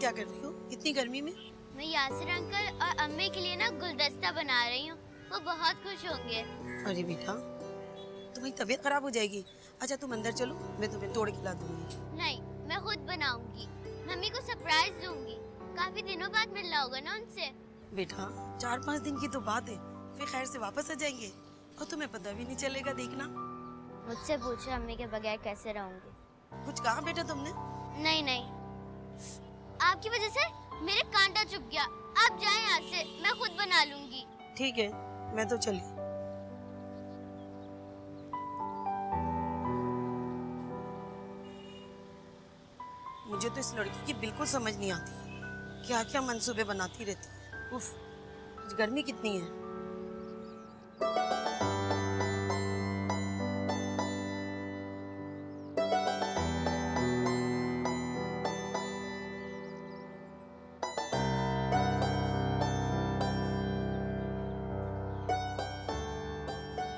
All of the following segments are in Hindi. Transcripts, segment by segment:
क्या कर रही हो इतनी गर्मी में? मैं यासिर अंकल और अम्मी के लिए ना गुलदस्ता बना रही हूँ, वो बहुत खुश होंगे। अरे बेटा, तुम्हारी तबीयत खराब हो जाएगी। अच्छा तुम अंदर चलो, मैं तुम्हें तोड़ के ला दूंगी। नहीं, मैं खुद बनाऊंगी, मम्मी को सरप्राइज दूंगी। काफी दिनों बाद मिलना होगा ना उनसे। बेटा 4-5 दिन की तो बात है, फिर खैर से वापस आ जाएंगे और तुम्हें पता भी नहीं चलेगा। देखना। मुझसे पूछो अम्मी के बगैर कैसे रहूंगी। कुछ कहा बेटा तुमने? नहीं नहीं, आपकी वजह से मेरे कांटा चुभ गया। आप जाएं यहाँ से, मैं खुद बना लूंगी। ठीक है, मैं तो चली। मुझे तो इस लड़की की बिल्कुल समझ नहीं आती, क्या क्या मंसूबे बनाती रहती है। उफ, आज गर्मी कितनी है।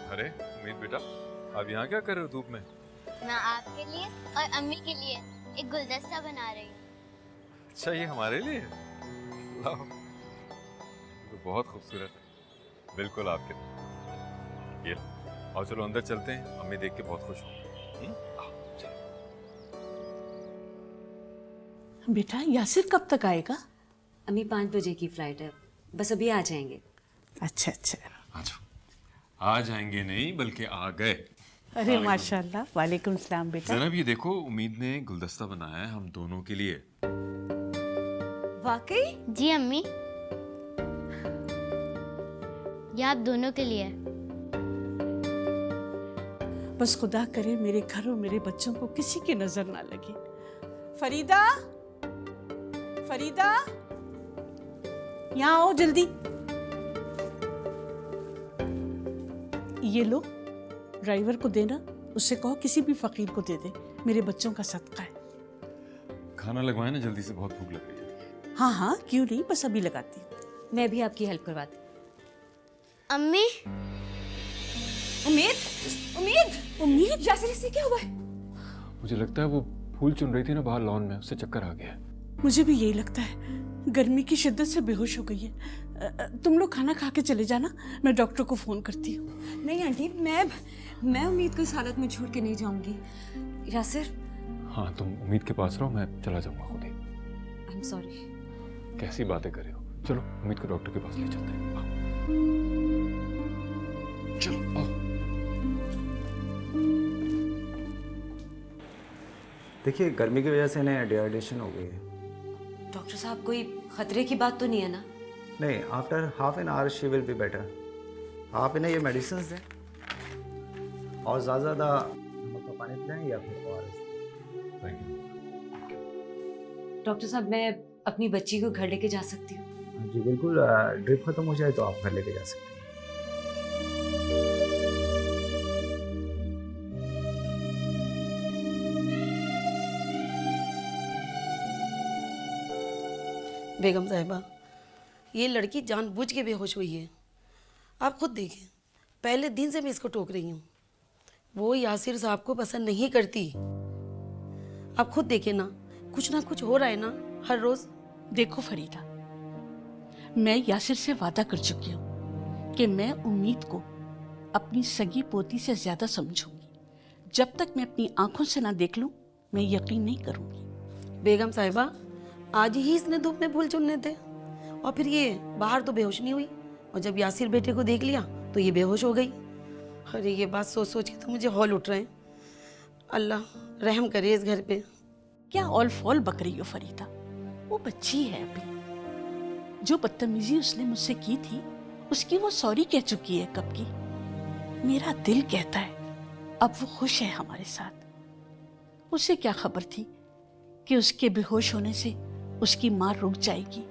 अरे उम्मीद बेटा, आप यहाँ क्या कर रहे हो धूप में? मैं आपके लिए और अम्मी के लिए एक गुलदस्ता बना रही हूँ। अच्छा, ये हमारे लिए है? लाओ, ये तो बहुत खूबसूरत है, बिल्कुल आपके लिए। ये लो, और चलो अंदर चलते हैं, अम्मी देख के बहुत खुश होंगी। आओ, चलो। बेटा यासिर कब तक आएगा? अम्मी 5 बजे की फ्लाइट है, बस अभी आ जाएंगे। अच्छा अच्छा। आ जाओ। आ जाएंगे नहीं बल्कि आ गए। अरे माशाल्लाह, वालेकुम सलाम बेटा। ज़ैनब ये देखो, उम्मीद ने गुलदस्ता बनाया है हम दोनों के लिए। वाकई? जी अम्मी, ये आप दोनों के लिए। बस खुदा करे मेरे घर और मेरे बच्चों को किसी की नजर ना लगे। फरीदा, फरीदा, यहाँ आओ जल्दी। ये लो, ड्राइवर को देना, उससे कहो किसी भी फकीर को दे दे, मेरे बच्चों का सदका है। खाना लगवाए ना जल्दी से, बहुत भूख लग रही है। हाँ हाँ क्यों नहीं, बस अभी लगाती हूँ। मैं भी आपकी हेल्प करवाती। अम्मी, उम्मीद, उम्मीद, उम्मीद, यासिर से क्या हुआ है? मुझे लगता है वो फूल चुन रही थी ना बाहर लॉन में, उससे चक्कर आ गया है। मुझे भी यही लगता है, गर्मी की शिद्दत से बेहोश हो गई है। तुम लोग खाना खा के चले जाना, मैं डॉक्टर को फोन करती हूँ। नहीं आंटी, मैं उम्मीद को इस हालत में छोड़ के नहीं जाऊंगी। यासिर, हाँ तुम उम्मीद के पास रहो, मैं चला जाऊंगा खुद ही। I am sorry. कैसी बातें कर रहे हो? चलो उम्मीद को डॉक्टर के पास ले चलते हैं। आओ। चलो आओ। देखिए गर्मी की वजह से इन्हें डिहाइड्रेशन हो गई है। डॉक्टर साहब, कोई खतरे की बात तो नहीं है ना? नहीं, after half an hour she will be better. आप इन्हें ये मेडिसिन दें और ज़्यादा नमक का पानी पिलाएं या फिर ORS। Thank you. डॉक्टर साहब, मैं अपनी बच्ची को घर लेके जा सकती हूँ? जी बिल्कुल, ड्रिप खत्म हो जाए तो आप घर लेके जा सकते हैं। बेगम साहिबा, ये लड़की जानबूझ के बेहोश हुई है। आप खुद देखें, पहले दिन से मैं इसको टोक रही हूँ, वो यासिर साहब को पसंद नहीं करती। आप खुद देखें ना कुछ हो रहा है ना हर रोज। देखो फरीदा, मैं यासिर से वादा कर चुकी हूँ कि मैं उम्मीद को अपनी सगी पोती से ज्यादा समझूंगी। जब तक मैं अपनी आंखों से ना देख लूं, मैं यकीन नहीं करूंगी। बेगम साहिबा, आज ही इसने धूप में फूल चुनने थे और फिर ये बाहर तो बेहोश नहीं हुई, और जब यासिर बेटे को देख लिया तो ये बेहोश हो गई। अरे ये बात सोच सोच के तो मुझे हौल उठ रहे हैं। अल्लाह रहम करे इस घर पे। क्या ऑल फॉल बक रही हो फरीदा? वो बच्ची है अभी। जो बदतमीजी उसने मुझसे की थी, उसकी वो सॉरी कह चुकी है कब की। मेरा दिल कहता है अब वो खुश है हमारे साथ। उसे क्या खबर थी कि उसके बेहोश होने से उसकी मां रुक जाएगी।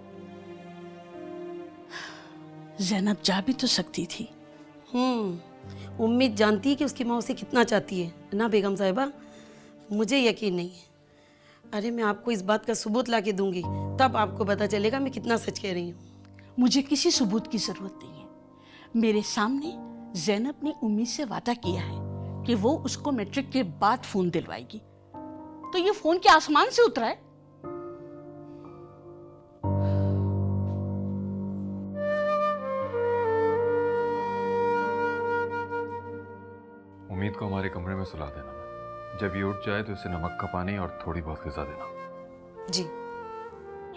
ज़ैनब जा भी तो सकती थी। उम्मीद जानती है कि उसकी माँ उसे कितना चाहती है ना बेगम साहिबा। मुझे यकीन नहीं है। अरे मैं आपको इस बात का सबूत ला के दूंगी, तब आपको पता चलेगा मैं कितना सच कह रही हूँ। मुझे किसी सबूत की जरूरत नहीं है। मेरे सामने ज़ैनब ने उम्मीद से वादा किया है कि वो उसको मैट्रिक के बाद फोन दिलवाएगी। तो ये फोन क्या आसमान से उतरा है? उम्मीद को हमारे कमरे में सुला देना। जब ये उठ जाए तो इसे नमक का पानी और थोड़ी बहुत ग़िज़ा देना। जी।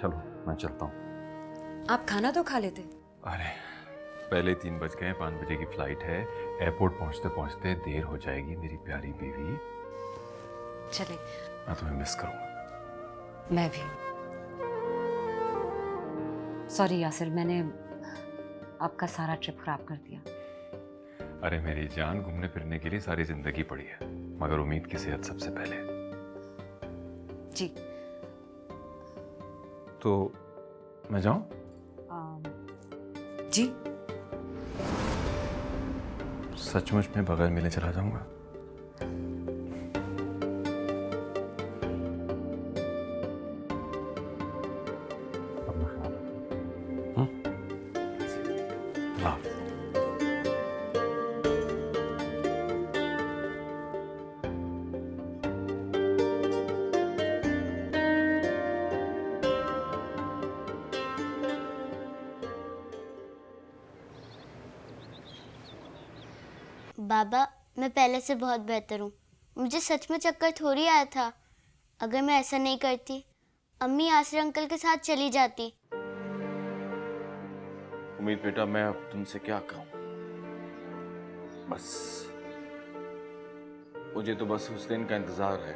चलो मैं चलता हूँ। आप खाना तो खा लेते। अरे पहले 3 बज गए, 5 बजे की फ्लाइट है। एयरपोर्ट पहुँचते पहुँचते देर हो जाएगी मेरी प्यारी बीवी। चले। मैं तुम्हें मिस करूँगा। मैं भी। सॉरी यासिर, मैंने आपका सारा ट्रिप खराब कर दिया। अरे मेरी जान, घूमने फिरने के लिए सारी जिंदगी पड़ी है, मगर उम्मीद की सेहत सबसे पहले। जी। तो मैं जाऊं? जी। सचमुच में बगैर मिले चला जाऊंगा। अपना ख्याल रखो। हाँ। बाबा, मैं पहले से बहुत बेहतर हूँ। मुझे सच में चक्कर थोड़ी आया था। अगर मैं ऐसा नहीं करती, अम्मी यासिर अंकल के साथ चली जाती। उम्मीद बेटा, मैं अब तुमसे क्या कहूँ। बस मुझे तो बस उस दिन का इंतजार है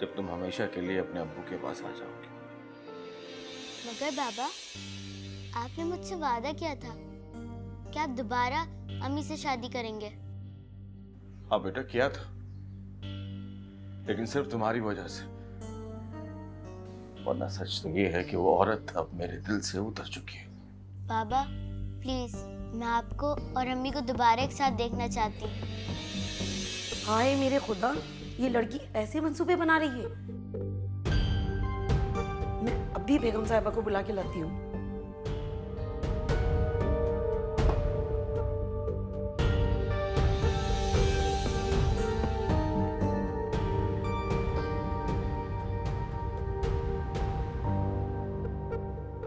जब तुम हमेशा के लिए अपने अब्बू के पास आ जाओगे। मगर बाबा, आपने मुझसे वादा किया था कि आप दोबारा अम्मी से शादी करेंगे। हाँ बेटा, किया था, लेकिन सिर्फ तुम्हारी वजह से। वरना सच तो ये है कि वो औरत अब मेरे दिल से उतर चुकी है। बाबा प्लीज, मैं आपको और अम्मी को दोबारा एक साथ देखना चाहती हूँ। हाय मेरे खुदा, ये लड़की ऐसे मंसूबे बना रही है। मैं अभी बेगम साहिबा को बुला के लाती हूँ।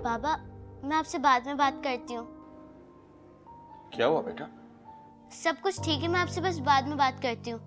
बाबा, मैं आपसे बाद में बात करती हूँ। क्या हुआ बेटा? सब कुछ ठीक है, मैं आपसे बस बाद में बात करती हूँ।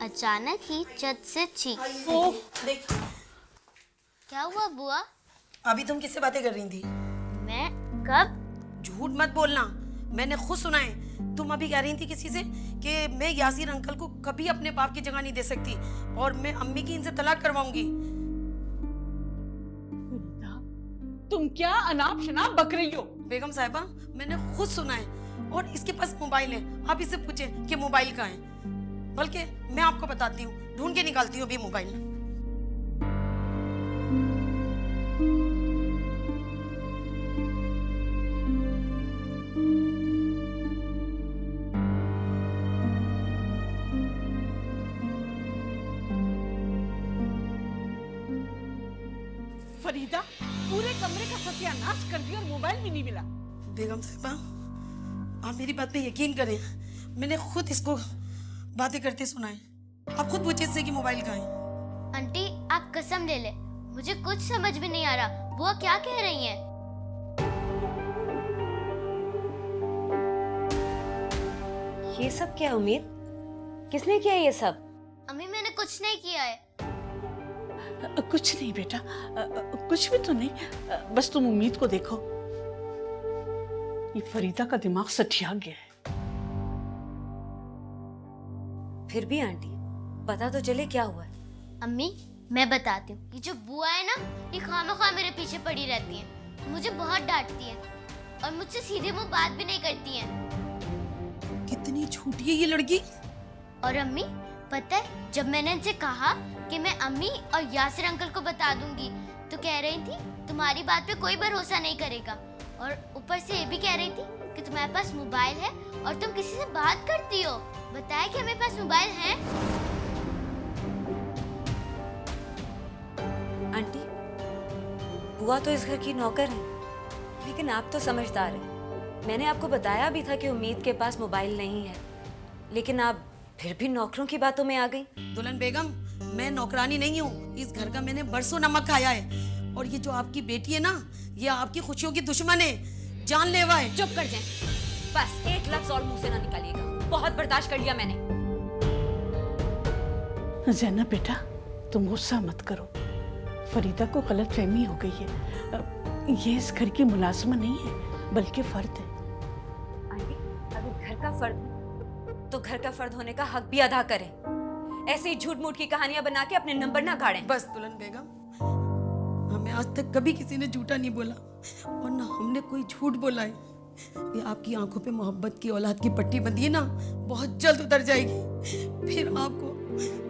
अचानक ही छत से चीख। ओह देख, क्या हुआ बुआ? अभी तुम किससे बातें कर रही थी? मैं कब? झूठ मत बोलना, मैंने खुद सुना है। तुम अभी कह रही थी किसी से कि मैं यासिर अंकल को कभी अपने बाप की जगह नहीं दे सकती और मैं अम्मी की इनसे तलाक करवाऊंगी। तुम क्या अनाप शनाप बक रही हो? बेगम साहिबा, मैंने खुद सुना है और इसके पास मोबाइल है। आप इससे पूछें कि मोबाइल कहाँ है। बल्कि मैं आपको बताती हूँ, ढूंढ के निकालती हूँ अभी मोबाइल। फरीदा, पूरे कमरे का सत्यानाश कर दिया और मोबाइल भी नहीं मिला। बेगम साहिबा, आप मेरी बात पे यकीन करें, मैंने खुद इसको बातें करते सुना है। आप खुद पूछे इससे कि मोबाइल कहाँ है। आंटी, आप कसम ले ले, मुझे कुछ समझ में नहीं आ रहा। बुआ क्या कह रही हैं? ये सब क्या उम्मीद? किसने किया ये सब? अम्मी, मैंने कुछ नहीं किया है। कुछ नहीं बेटा, कुछ भी तो नहीं। बस तुम उम्मीद को देखो, ये फरीदा का दिमाग सठिया गया है। फिर भी आंटी, पता तो चले क्या हुआ है। अम्मी, मैं बताती हूँ। ये जो बुआ है ना, ये खामखा मेरे पीछे पड़ी रहती है, मुझे बहुत डांटती है और मुझसे सीधे मुंह बात भी नहीं करती है। कितनी झूठी है ये लड़की। और अम्मी, पता है, जब मैंने इनसे कहा कि मैं अम्मी और यासिर अंकल को बता दूंगी, तो कह रही थी तुम्हारी बात पे कोई भरोसा नहीं करेगा। और ऊपर से ये भी कह रही थी कि तुम्हारे पास मोबाइल है और तुम किसी से बात करती हो। बताया कि हमारे पास मोबाइल है। बुआ तो इस घर की नौकर है, लेकिन आप तो समझदार हैं। मैंने आपको बताया भी था कि उम्मीद के पास मोबाइल नहीं है, लेकिन आप फिर भी नौकरों की बातों में आ गई। दुल्हन बेगम, मैं नौकरानी नहीं हूँ। इस घर का मैंने बरसों नमक खाया है। और ये जो आपकी बेटी है ना, ये आपकी खुशियों की दुश्मन है, जानलेवा है। चुप कर जाए, बस एक लफ्ज और मुंह से ना निकालिएगा। बहुत बर्दाश्त कर लिया मैंने। जैनब बेटा, तुम गुस्सा मत करो। फरीदा को गलतफहमी हो गई है। ये इस घर की मुलाजमा नहीं है, बल्कि फर्द है। आंटी, अगर घर का फर्द है, तो घर का फर्द होने का हक भी अदा करें। ऐसे ही झूठ मूठ की कहानियां बना के अपने नंबर ना गाड़ें। बस दुल्हन बेगम, हमें आज तक कभी किसी ने झूठा नहीं बोला और ना हमने कोई झूठ बोला है। ये आपकी आंखों पे मोहब्बत की औलाद की पट्टी बंधी है ना, बहुत जल्द उतर जाएगी। फिर आपको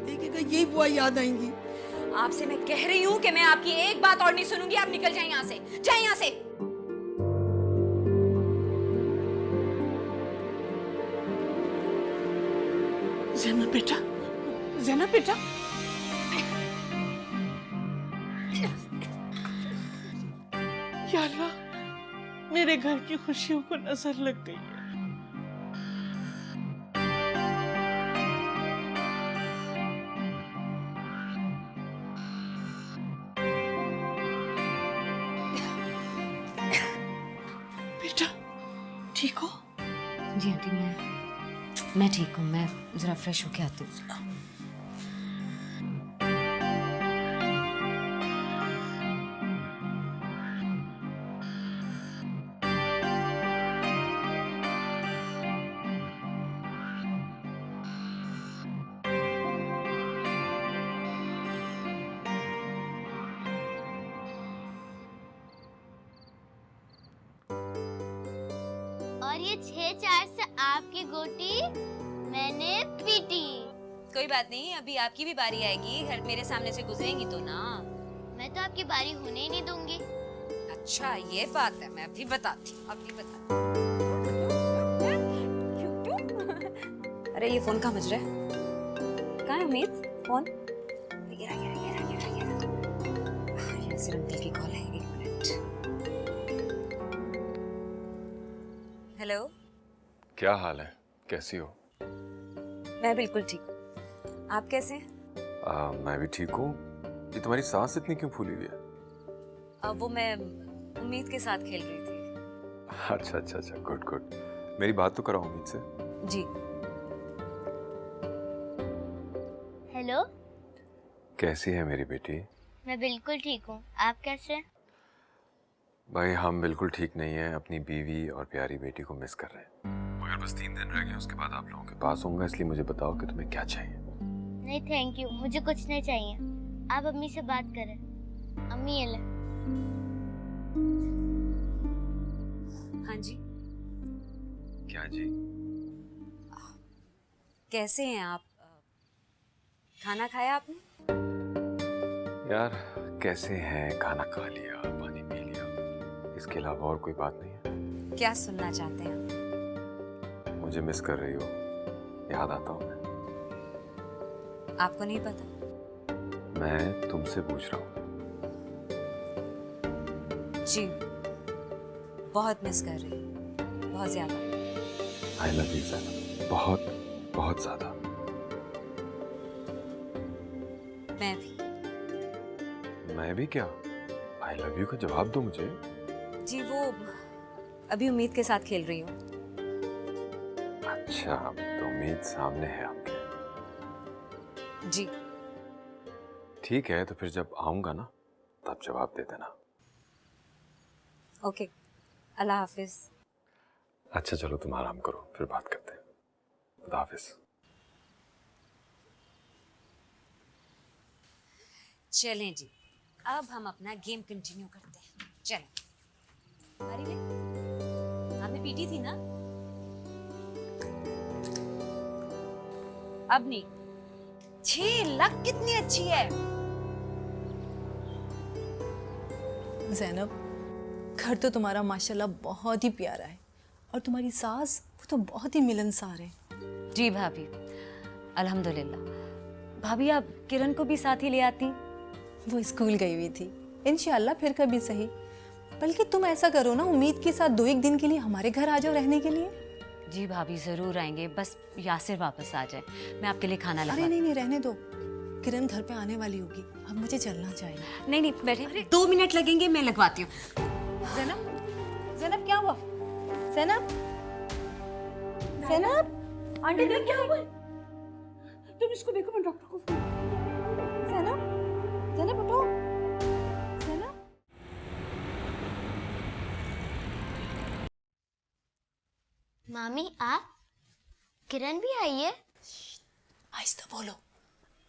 देखिएगा यही बुआ याद आएंगी। आपसे मैं कह रही हूँ कि मैं आपकी एक बात और नहीं सुनूंगी। आप निकल जाए यहाँ से, जाए यहाँ से। जैनब बेटा, जैनब बेटा, या अल्लाह, मेरे घर की खुशियों को नजर लग गई है। बेटा, ठीक हो? जी आंटी, मैं ठीक हूँ। मैं जरा फ्रेश होके आती हूँ। और ये 6-4 से आपकी गोटी मैंने पीटी। कोई बात नहीं, अभी आपकी भी बारी आएगी। घर मेरे सामने से गुजरेंगी तो ना। मैं तो आपकी बारी होने ही नहीं दूंगी। अच्छा, ये बात है। मैं अभी बताती हूँ, अभी बताती हूँ। अरे ये फोन कहाँ बज रहा है? कहाँ है उम्मीद? फोन ये रहा। यासिर अंकल की कॉल है, 1 मिनट। हेलो, क्या हाल है, कैसी हो? मैं बिल्कुल ठीक हूँ। आप कैसे हैं? मैं भी ठीक हूँ। ये तुम्हारी सांस इतनी क्यों फूली हुई है? वो मैं उम्मीद के साथ खेल रही थी। अच्छा, गुड। मेरी बात तो कराओ उम्मीद से। जी। हेलो, कैसी है मेरी बेटी? मैं बिल्कुल ठीक हूँ। आप कैसे हैं? भाई हम बिल्कुल ठीक नहीं है, अपनी बीवी और प्यारी बेटी को मिस कर रहे हैं। मगर बस 3 दिन रह गए, उसके बाद आप लोगों के पास होऊंगा। इसलिए मुझे बताओ कि तुम्हें क्या चाहिए। नहीं थैंक यू, मुझे कुछ नहीं चाहिए। आप अम्मी से बात करें। अम्मी ये ले। हाँ जी। क्या जी? कैसे हैं आप? खाना खाया आपने? यार कैसे हैं, खाना खा लिया, पानी पी लिया, इसके अलावा और कोई बात नहीं है। क्या सुनना चाहते हैं? मुझे मिस कर रही हो? याद आता हूँ मैं। आपको नहीं पता? मैं तुमसे पूछ रहा हूँ। जी, बहुत मिस कर रही हूँ, बहुत ज्यादा। आई लव यू ज़ैनब, बहुत ज्यादा। मैं भी क्या? आई लव यू का जवाब दो मुझे। जी वो अभी उम्मीद के साथ खेल रही हूँ। अच्छा, तो उम्मीद सामने है आपके। जी। ठीक है, तो फिर जब आऊंगा ना तब जवाब दे देना। ओके, अल्लाह हाफिज। अच्छा चलो तुम आराम करो, फिर बात करते हैं। खुदा हाफिज। चलें जी, अब हम अपना गेम कंटिन्यू करते हैं। चलें। हमारी ले, आपने पीटी थी ना? अब नहीं। 6 लाख कितनी अच्छी है। ज़ैनब, घर तो तुम्हारा माशाल्लाह बहुत ही प्यारा है और तुम्हारी सास वो तो बहुत ही मिलनसार है। जी भाभी, अल्हम्दुलिल्लाह। भाभी आप किरण को भी साथ ही ले आती। वो स्कूल गई हुई थी, इंशाल्लाह फिर कभी सही। बल्कि तुम ऐसा करो ना, उम्मीद के साथ 2-1 दिन के लिए हमारे घर आ जाओ रहने के लिए। जी भाभी ज़रूर आएंगे, बस यासिर वापस आ जाए, मैं आपके लिए खाना अरे लगा। नहीं नहीं, रहने दो, किरण घर पे आने वाली होगी, अब मुझे चलना चाहिए। नहीं नहीं बैठे, 2 मिनट लगेंगे, मैं लगवाती हूँ। ज़ैनब, ज़ैनब क्या हुआ? ज़ैनब, ज़ैनब, आंटी देख क्या हुआ? तुम इसको देखो, मैं डॉक्टर को फोन। ज़ैनब, ज़ैनब उठो, ज़ैनब। मामी आप, किरण भी आई है? आहिस्ता बोलो,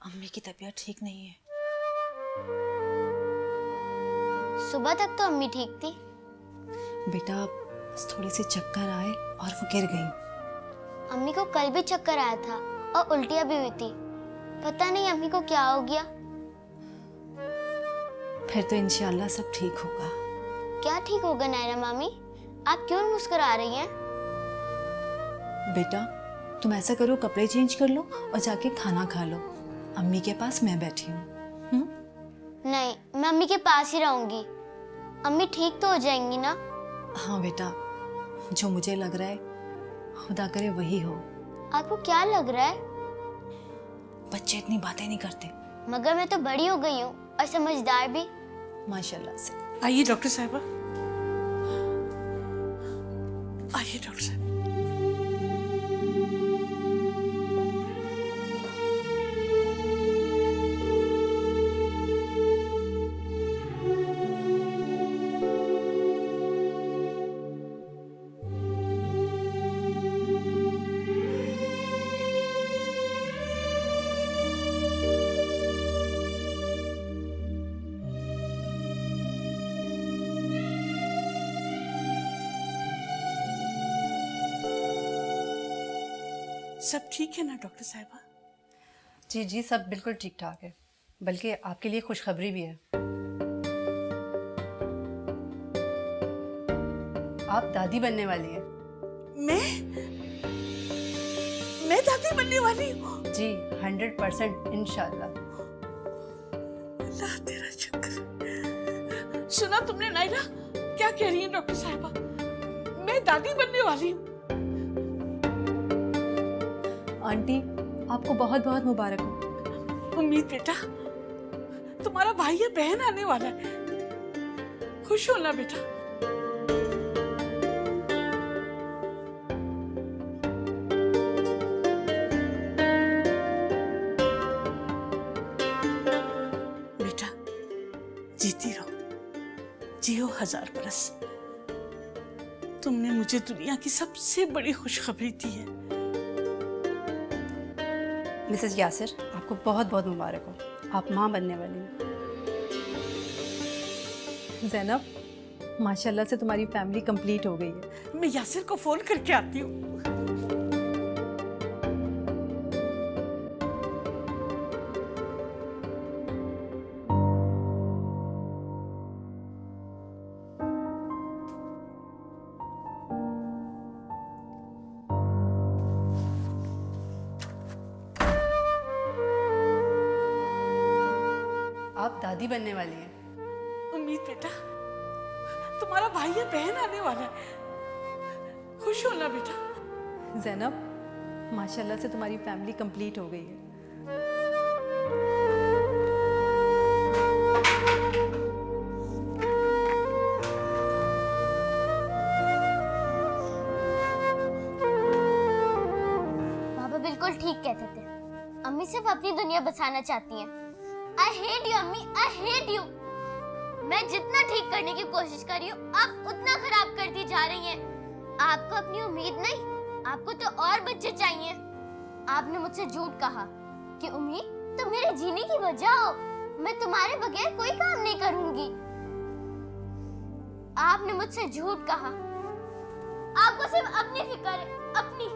अम्मी की तबीयत ठीक नहीं है। सुबह तक तो अम्मी ठीक थी। बेटा बस थोड़े से चक्कर आए और वो गिर गई। अम्मी को कल भी चक्कर आया था और उल्टियां भी हुई थी। पता नहीं अम्मी को क्या हो गया। फिर तो इंशाल्लाह सब ठीक होगा। क्या ठीक होगा नायरा मामी? आप क्यों मुस्कुरा रही हैं? बेटा तुम ऐसा करो, कपड़े चेंज कर लो और जाके खाना खा लो। अम्मी के पास मैं बैठी हूँ। नहीं, मैं अम्मी के पास ही रहूंगी। अम्मी ठीक तो हो जाएंगी ना? हाँ बेटा, जो मुझे लग रहा है खुदा करे वही हो। आपको क्या लग रहा है? बच्चे इतनी बातें नहीं करते। मगर मैं तो बड़ी हो गई हूँ और समझदार भी। माशाल्लाह से। आइए डॉक्टर साहबा, आइए डॉक्टर साहब। सब ठीक है ना डॉक्टर साहबा? जी जी, सब बिल्कुल ठीक ठाक है। बल्कि आपके लिए खुशखबरी भी है। आप दादी बनने वाली हैं। मैं दादी बनने वाली हूँ? जी 100% इंशाल्लाह। अल्लाह तेरा शुक्र। सुना तुमने नायरा क्या कह रही है डॉक्टर साहबा? मैं दादी बनने वाली हूँ। आंटी आपको बहुत बहुत मुबारक हो। उम्मीद बेटा, तुम्हारा भाई या बहन आने वाला है, खुश हो ना बेटा। बेटा जीती रहो, जियो 1000 बरस। तुमने मुझे दुनिया की सबसे बड़ी खुशखबरी दी है। मिसेस यासिर, आपको बहुत बहुत मुबारक हो, आप माँ बनने वाली हैं। ज़ैनब, माशाल्लाह से तुम्हारी फैमिली कंप्लीट हो गई है। मैं यासिर को फोन करके आती हूँ। आप दादी बनने वाली हैं। उम्मीद बेटा, तुम्हारा भाई या बहन आने वाला है, खुश हो ना बेटा। ज़ैनब, माशाल्लाह से तुम्हारी फैमिली कंप्लीट हो गई है। पापा बिल्कुल ठीक कहते थे। अम्मी सिर्फ अपनी दुनिया बसाना चाहती हैं। I hate you अम्मी, I hate you। मैं जितना ठीक करने की कोशिश कर रही हूँ, आप उतना खराब करती जा रही हैं। आपको अपनी उम्मीद नहीं, आपको तो और बच्चे चाहिए। आपने मुझसे झूठ कहा कि उम्मीद तुम मेरे जीने की वजह हो, मैं तुम्हारे बगैर कोई काम नहीं करूंगी। आपने मुझसे झूठ कहा। आपको सिर्फ अपनी फिक्र है, अपनी।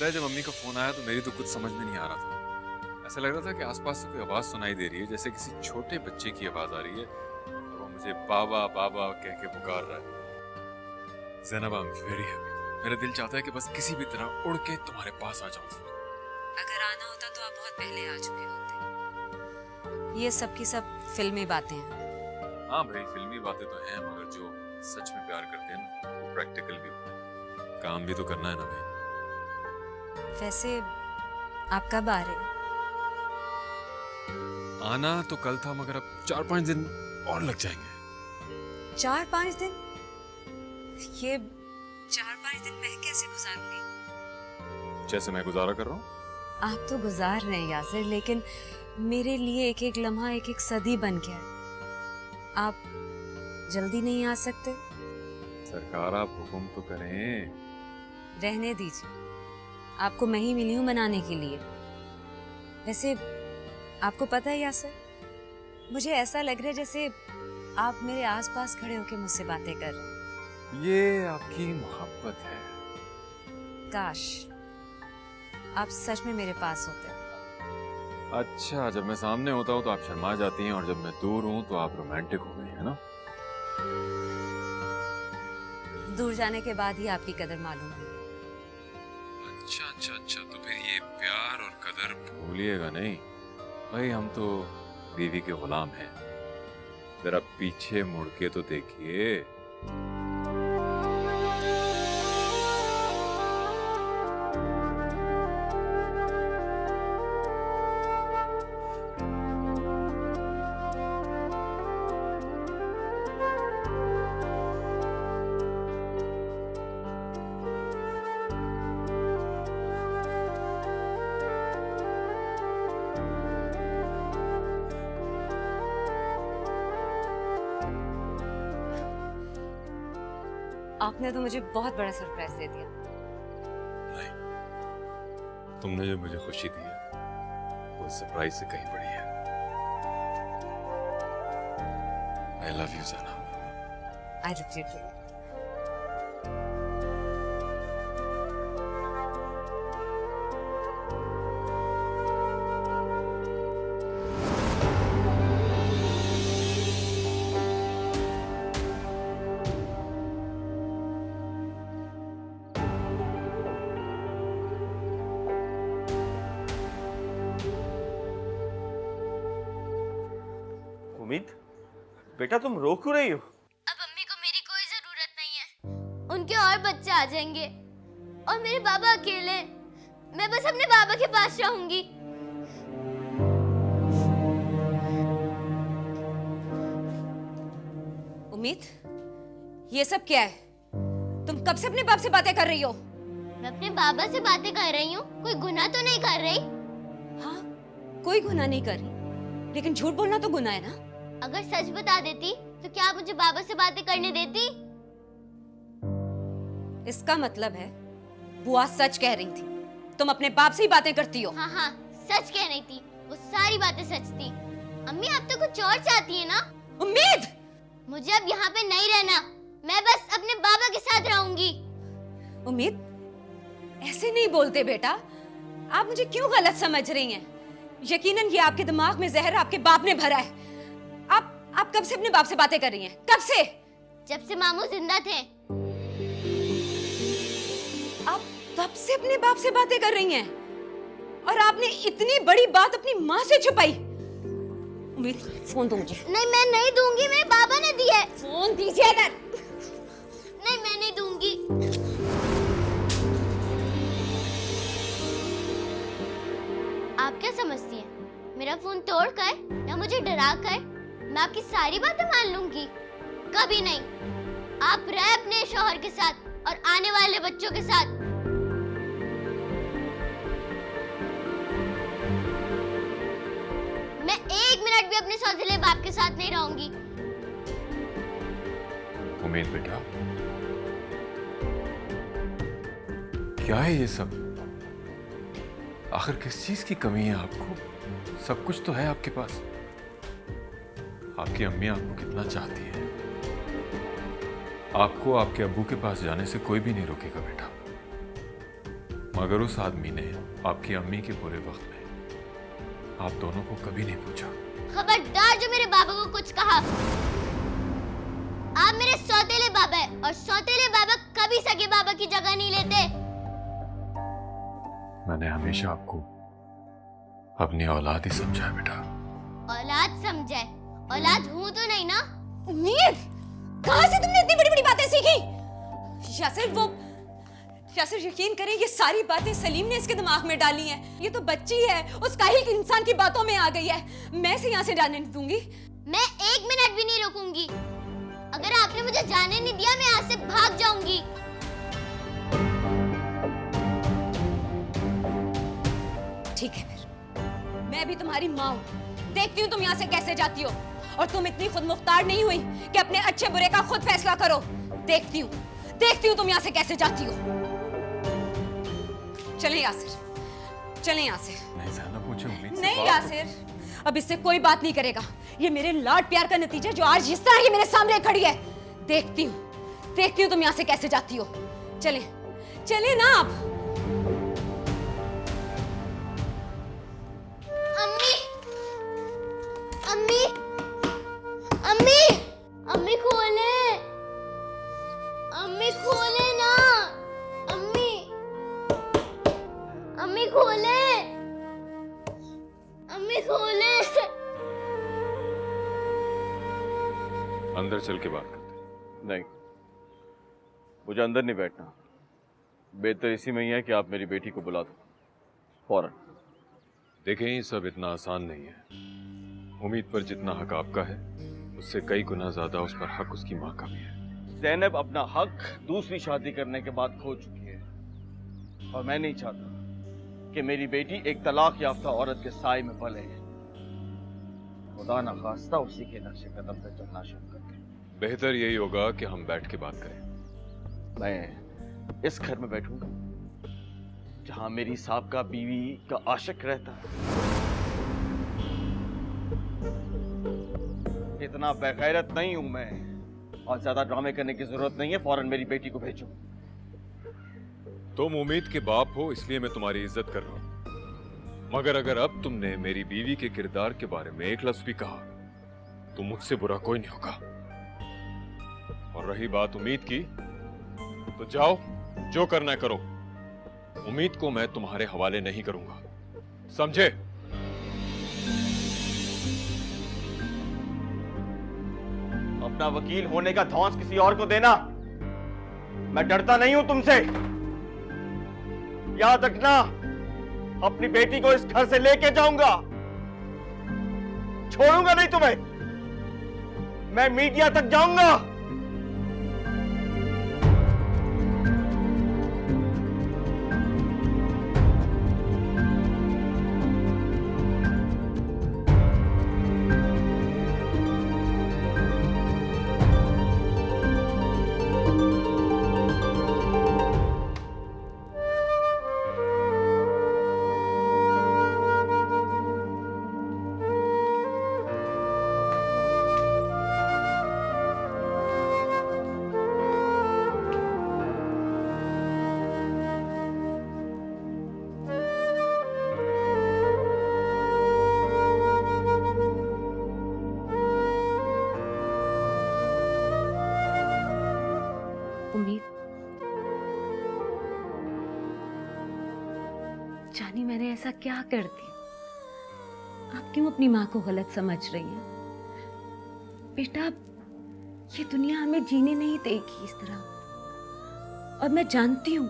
पता है जब मम्मी का फोन आया तो मेरी तो कुछ समझ में नहीं आ रहा था। ऐसा लग रहा था कि आसपास से कोई आवाज सुनाई दे रही है, जैसे किसी छोटे बच्चे की आवाज आ रही है और वो मुझे बाबा बाबा कह के पुकार रहा है। Zainab, I am very happy. मेरा दिल चाहता है कि बस किसी भी तरह उड़ के तुम्हारे पास आ जाऊं। अगर आना होता तो आप बहुत पहले आ चुके होते। ये सब की सब फिल्मी बातें हैं। हाँ भाई, फिल्मी बातें तो हैं, मगर जो सच में प्यार करते हैं ना वो प्रैक्टिकल भी होता है। काम भी तो करना है ना भाई। वैसे आप कब आ रहे हैं? आना तो कल था, मगर अब 4-5 दिन और लग जाएंगे। 4-5 दिन? ये 4-5 दिन मैं कैसे गुजारूंगी? जैसे मैं गुजारा कर रहा हूँ। आप तो गुजार रहे हैं यासिर, लेकिन मेरे लिए एक एक लम्हा एक एक सदी बन गया है। आप जल्दी नहीं आ सकते? सरकार आप हुक्म तो करें। रहने दीजिए, आपको मैं ही मिली हूँ मनाने के लिए। वैसे आपको पता है यासिर, मुझे ऐसा लग रहा है जैसे आप मेरे आसपास खड़े होकर मुझसे बातें कर रहे हैं। ये आपकी मोहब्बत है। काश आप सच में मेरे पास होते। अच्छा, जब मैं सामने होता हूँ तो आप शर्मा जाती हैं, और जब मैं दूर हूँ तो आप रोमांटिक हो गई है ना। दूर जाने के बाद ही आपकी कदर मालूम हुई। अच्छा अच्छा अच्छा, तो फिर ये प्यार और कदर भूलिएगा नहीं भाई। हम तो बीवी के गुलाम हैं। जरा पीछे मुड़ के तो देखिए। आपने तो मुझे बहुत बड़ा सरप्राइज दे दिया। नहीं, तुमने जो मुझे खुशी दी है वो सरप्राइज से कहीं बड़ी है। I love you Zainab. I love you too. उम्मीद, बेटा तुम रो क्यों रही हो? अब अम्मी को मेरी कोई जरूरत नहीं है। उनके और बच्चे आ जाएंगे और मेरे बाबा अकेले। मैं बस अपने बाबा के पास रहूंगी। उम्मीद, ये सब क्या है? तुम कब से अपने बाप से बातें कर रही हो? मैं अपने बाबा से बातें कर रही हूँ, कोई गुनाह तो नहीं कर रही। हाँ, कोई गुनाह नहीं कर रही, लेकिन झूठ बोलना तो गुनाह है ना। अगर सच बता देती तो क्या आप मुझे बाबा से बातें करने देती? इसका मतलब है बुआ सच कह रही थी, तुम अपने बाप से ही बातें करती हो। हाँ हाँ, सच कह रही थी, वो सारी बातें सच थी। अम्मी आप तो कुछ और चाहती है ना? उम्मीद, मुझे अब यहाँ पे नहीं रहना, मैं बस अपने बाबा के साथ रहूंगी। उम्मीद, ऐसे नहीं बोलते बेटा। आप मुझे क्यों गलत समझ रही हैं? यकीनन ये आपके दिमाग में जहर आपके बाप ने भरा है। आप कब से अपने बाप से बातें कर रही हैं? कब से? जब से मामू जिंदा थे। आप तब से अपने बाप से बातें कर रही हैं, और आपने इतनी बड़ी बात अपनी माँ से छुपाई। उम्मीद, फोन दो मुझे। नहीं, मैं नहीं दूंगी, मेरे बाबा ने दिया है। फोन दीजिए इधर। नहीं, मैं नहीं दूंगी। आप क्या समझती हैं? मेरा फोन तोड़कर या मुझे डराकर मैं आपकी सारी बातें मान लूंगी? कभी नहीं। आप रहे अपने शौहर के साथ और आने वाले बच्चों के साथ। मैं 1 मिनट भी अपने सौतेले बाप के साथ नहीं रहूंगी। उम्मीद बेटा, क्या है ये सब? आखिर किस चीज की कमी है आपको? सब कुछ तो है आपके पास। आपकी अम्मी आपको कितना चाहती है। आपको आपके अब्बू के पास जाने से कोई भी नहीं रोकेगा बेटा। मगर उस आदमी ने आपकी अम्मी के बुरे वक्त में आप दोनों को कभी नहीं पूछा। खबरदार जो मेरे बाबा को कुछ कहा। आप मेरे सौतेले बाबा है और सौतेले बाबा कभी सगे बाबा की जगह नहीं लेते। मैंने हमेशा आपको अपनी औलाद ही समझा है बेटा। औलाद समझे? औलाद हूँ तो नहीं ना। उम्मीद, कहाँ से तुमने इतनी बड़ी बड़ी बातें सीखी? यासिर यकीन करें ये सारी बातें सलीम ने इसके दिमाग में डाली हैं। ये तो बच्ची है, उसका ही इंसान की बातों में आ गई है। मैं इसे यहाँ से जाने नहीं दूंगी। मैं 1 मिनट भी नहीं रुकूंगी। अगर आपने मुझे जाने नहीं दिया मैं यहाँ से भाग जाऊंगी। ठीक है फिर, मैं भी तुम्हारी माँ हूँ। देखती हूँ तुम यहाँ से कैसे जाती हो। और तुम इतनी खुद मुख्तार नहीं हुई कि अपने अच्छे बुरे का खुद फैसला करो। देखती हूँ तुम यहाँ से कैसे जाती हो। चले यासिर, चले यहाँ से। नहीं ज़ैनब, मुझे उम्मीद से नहीं बात- यासिर, अब इससे कोई बात नहीं करेगा। ये मेरे लाड प्यार का नतीजा जो आज इस तरह की मेरे सामने खड़ी है। देखती हूँ तुम यहाँ से कैसे जाती हो। चले ना आप। अम्मी, अम्मी, अम्मी, अम्मी खोले, अम्मी खोले ना, अम्मी, अम्मी खोले, अम्मी खोले। अंदर चल के बात करते। नहीं, मुझे अंदर नहीं बैठना। बेहतर इसी में ही है कि आप मेरी बेटी को बुला दो फौरन। देखें, ये सब इतना आसान नहीं है। उम्मीद पर जितना हक आपका है उससे कई गुना ज्यादा उस पर हक उसकी माँ का भी है। ज़ैनब अपना हक दूसरी शादी करने के बाद खो चुकी है और मैं नहीं चाहता कि मेरी बेटी एक तलाक याफ्ता औरत के साए में पले। खुदा न खास्ता उसी के नक्शे कदम पे चलना शुरू कर दे। बेहतर यही होगा कि हम बैठ के बात करें। मैं इस घर में बैठूंगा जहां मेरी साहब का बीवी का आशिक रहता है। इतना बेगैरत नहीं हूं मैं और ज्यादा ड्रामे करने की जरूरत नहीं है। फौरन मेरी बेटी को भेजो। तुम उम्मीद के बाप हो इसलिए मैं तुम्हारी इज्जत कर रहा हूं, मगर अगर अब तुमने मेरी बीवी के किरदार के बारे में एक लफ्ज भी कहा तो मुझसे बुरा कोई नहीं होगा। और रही बात उम्मीद की, तो जाओ जो करना है करो। उम्मीद को मैं तुम्हारे हवाले नहीं करूंगा, समझे? अपना वकील होने का धौंस किसी और को देना। मैं डरता नहीं हूं तुमसे। याद रखना, अपनी बेटी को इस घर से लेके जाऊंगा, छोड़ूंगा नहीं तुम्हें। मैं मीडिया तक जाऊंगा। जानी मैंने ऐसा क्या कर दिया? आप क्यों अपनी माँ को गलत समझ रही हैं? बेटा, ये दुनिया हमें जीने नहीं देगी इस तरह। और मैं जानती हूँ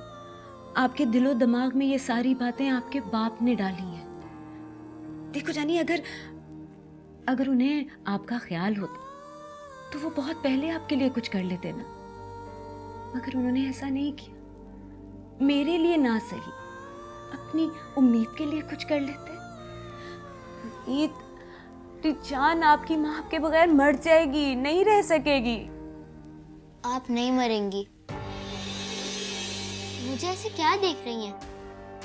आपके दिलो दिमाग में ये सारी बातें आपके बाप ने डाली हैं। देखो जानी, अगर उन्हें आपका ख्याल होता तो वो बहुत पहले आपके लिए कुछ कर लेते ना, मगर उन्होंने ऐसा नहीं किया। मेरे लिए ना सही, अपनी उम्मीद के लिए कुछ कर लेते। उम्मीद जान, आपकी माँ आपके बगैर मर जाएगी, नहीं रह सकेगी। आप नहीं मरेंगी। मुझे ऐसे क्या देख रही हैं?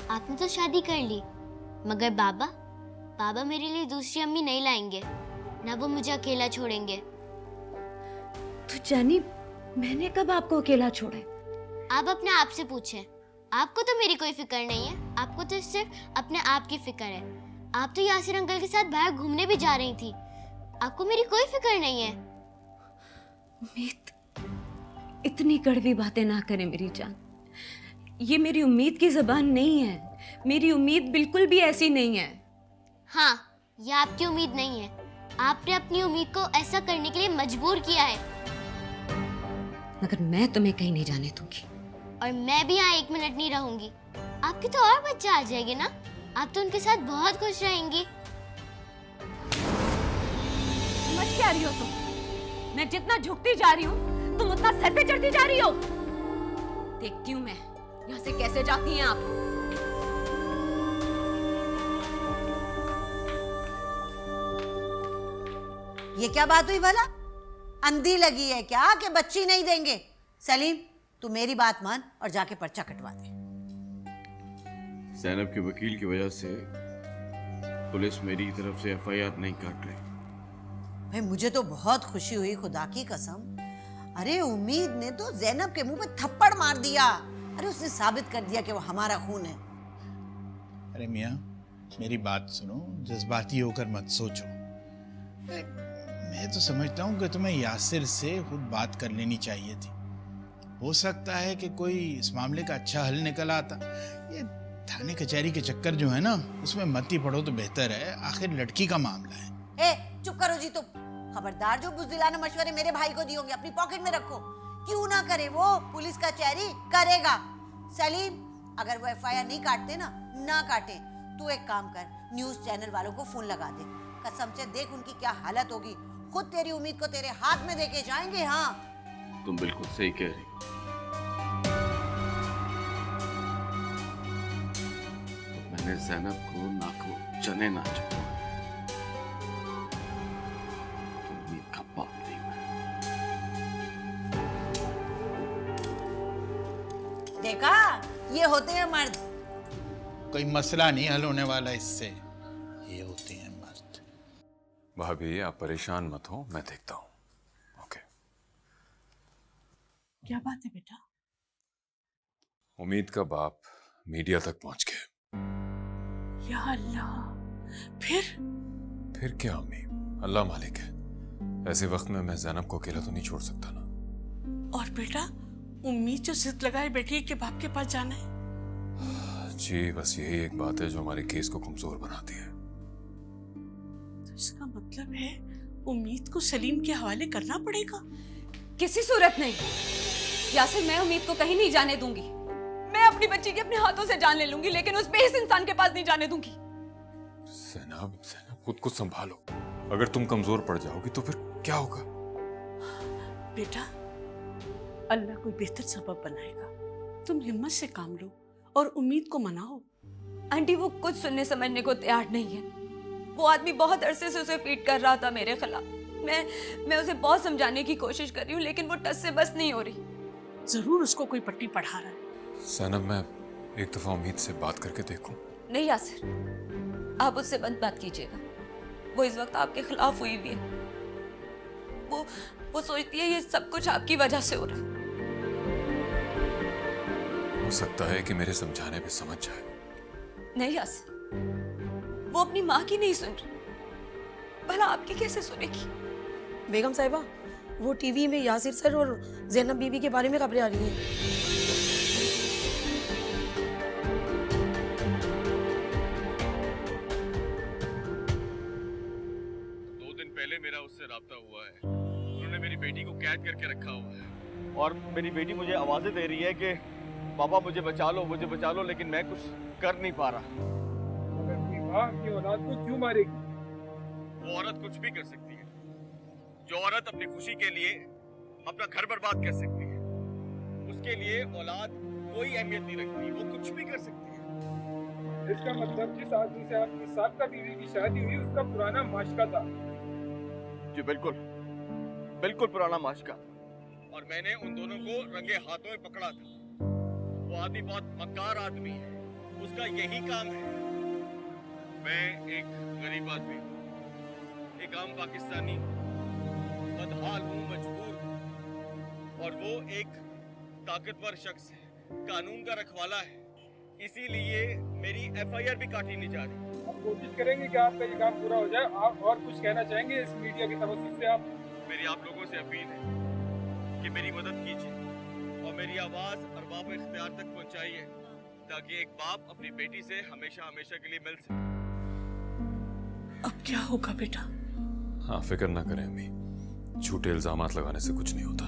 आपने तो शादी कर ली, मगर बाबा मेरे लिए दूसरी अम्मी नहीं लाएंगे, ना वो मुझे अकेला छोड़ेंगे। तो जानी, मैंने कब आपको अकेला छोड़ा? आप अपने आप से पूछें। आपको तो मेरी कोई फिक्र नहीं है, आपको तो सिर्फ अपने आप की फिक्र है। आप तो यासिर अंकल के साथ बाहर घूमने भी जा रही थी, आपको मेरी कोई फिक्र नहीं है। उम्मीद, इतनी कड़वी बातें ना करें मेरी जान। ये मेरी उम्मीद की ज़बान नहीं है, मेरी उम्मीद बिल्कुल भी ऐसी नहीं है। हाँ, ये आपकी उम्मीद नहीं है, आपने अपनी उम्मीद को ऐसा करने के लिए मजबूर किया है। मगर मैं तुम्हें कहीं नहीं जाने दूंगी। और मैं भी यहाँ 1 मिनट नहीं रहूंगी। आपके तो और बच्चे आ जाएंगे ना, आप तो उनके साथ बहुत खुश रहेंगी। समझ क्या रही हो तुम? मैं जितना झुकती जा रही हूँ तुम उतना सर पे चढ़ती जा रही हो। देखती हूँ मैं यहाँ से कैसे जाती हैं आप। ये क्या बात हुई भला? अंधी लगी है क्या कि बच्ची नहीं देंगे? सलीम, तू मेरी बात मान और जाके पर्चा कटवा दे। ज़ैनब के वकील की वजह से पुलिस मेरी तरफ से एफआईआर नहीं काट रही। भाई मुझे तो बहुत खुशी हुई, खुदा की कसम। अरे उम्मीद ने तो ज़ैनब के मुंह पे थप्पड़ मार दिया। अरे उसने साबित कर दिया कि वो हमारा खून है। अरे मियाँ, मेरी बात सुनो, जज्बाती होकर मत सोचो। मैं तो समझता हूँ कि तुम्हें यासिर से खुद बात कर लेनी चाहिए थी। हो सकता है कि कोई इस मामले का अच्छा हल निकल आता। ये थाने कचहरी के चक्कर जो है ना, उसमें मत ही पड़ो तो बेहतर है। आखिर लड़की का मामला है। चुप करो जी तुम। खबरदार, जो बुज़दिलाना मशवरे मेरे भाई को दिए होंगे अपनी पॉकेट में रखो। क्यों ना करे वो, पुलिस कचहरी करेगा। सलीम, अगर वो एफआईआर नहीं काटते ना काटे, तू एक काम कर, न्यूज़ चैनल वालों को फोन लगा दे। कसम से देख उनकी क्या हालत होगी। खुद तेरी उम्मीद को तेरे हाथ में देके जाएंगे। हाँ, तुम बिल्कुल सही कह रही। तो मैंने ज़ैनब को नाको चने ना चुका। तो उम्मीद का बाप नहीं मैं। देखा, ये होते हैं मर्द। कोई मसला नहीं हल होने वाला इससे। ये होते हैं मर्द। भाभी आप परेशान मत हो, मैं देखता हूँ। ओके। क्या बात है बेटा? उम्मीद का बाप मीडिया तक पहुंच गए। या अल्लाह, फिर क्या अम्मी, अल्लाह मालिक है। ऐसे वक्त में मैं ज़ैनब को अकेला तो नहीं छोड़ सकता ना। और बेटा, उम्मीद जो जिद लगाए बैठी है कि बाप के पास जाना है। जी, बस यही एक बात है जो हमारे केस को कमजोर बनाती है। तो इसका मतलब है उम्मीद को सलीम के हवाले करना पड़ेगा। किसी सूरत नहीं यासिर, मैं उम्मीद को कहीं नहीं जाने दूंगी। मैं अपनी बच्ची की अपने हाथों से जान ले लूंगी, लेकिन उस बेइस इंसान के पास नहीं जाने दूंगी। ज़ैनब, खुद को संभालो। अगर तुम कमजोर पड़ जाओगी तो फिर क्या होगा? बेटा, अल्लाह कोई बेहतर सबब बनाएगा। तुम हिम्मत से काम लो और उम्मीद को मनाओ। आंटी, वो कुछ सुनने समझने को तैयार नहीं है। वो आदमी बहुत अरसे से उसे फीड कर रहा था मेरे खिलाफ। मैं उसे बहुत समझाने की कोशिश कर रही हूँ, लेकिन वो टस से बस नहीं हो रही। जरूर उसको कोई पट्टी पढ़ा रहा है। ज़ैनब, मैं एक दफा उम्मीद से बात करके देखूं? नहीं यासिर, आप उससे बंद बात कीजिएगा। वो इस वक्त आपके खिलाफ हुई हुई है। वो सोचती है ये सब कुछ आपकी वजह से हो रहा है। हो सकता है कि मेरे समझाने पे समझ जाए। नहीं यासिर, वो अपनी माँ की नहीं सुन रही, भला आपकी कैसे सुनेगी? बेगम साहिबा, वो टीवी में यासिर सर और ज़ैनब बीबी के बारे में खबरें आ रही हैं। पहले मेरा उससे राब्ता हुआ है। उन्होंने मेरी बेटी को कैद करके रखा हुआ है और मेरी बेटी मुझे आवाजें दे रही है कि पापा मुझे बचा लो, लेकिन मैं कुछ कर नहीं पा रहा। अपनी माँ की औलाद को क्यों मारेगी? वो औरत कुछ भी कर सकती है। जो औरत अपनी खुशी के लिए अपना घर बर्बाद कर सकती है, उसके लिए औलाद कोई अहमियत नहीं रखती। वो कुछ भी कर सकती है। इसका मतलब जिस आदमी से आपकी साबका बीवी की शादी हुई उसका पुराना माशका था। जी बिल्कुल पुराना माशका। और मैंने उन दोनों को रंगे हाथों में पकड़ा था। वो आदमी बहुत मक्कार आदमी है, उसका यही काम है। मैं एक गरीब आदमी हूँ, एक आम पाकिस्तानी, बदहाल हूँ, मजबूर हूँ, और वो एक ताकतवर शख्स है कानून का रखवाला है, इसीलिए मेरी एफआईआर भी काटी नहीं जा रही। हम कोशिश करेंगे कि आपका ये काम पूरा हो जाए। आप और कुछ कहना चाहेंगे इस मीडिया की तवज्जो से? आप मेरी आप लोगों से अपील है कि मेरी मदद कीजिए और मेरी आवाज अरबाब इख्तियार तक पहुंचाइए, ताकि एक बाप अपनी बेटी से हमेशा हमेशा के लिए मिल सके। अब क्या होगा बेटा? हाँ, फिक्र ना करें अम्मी, झूठे इल्जामात लगाने से कुछ नहीं होता।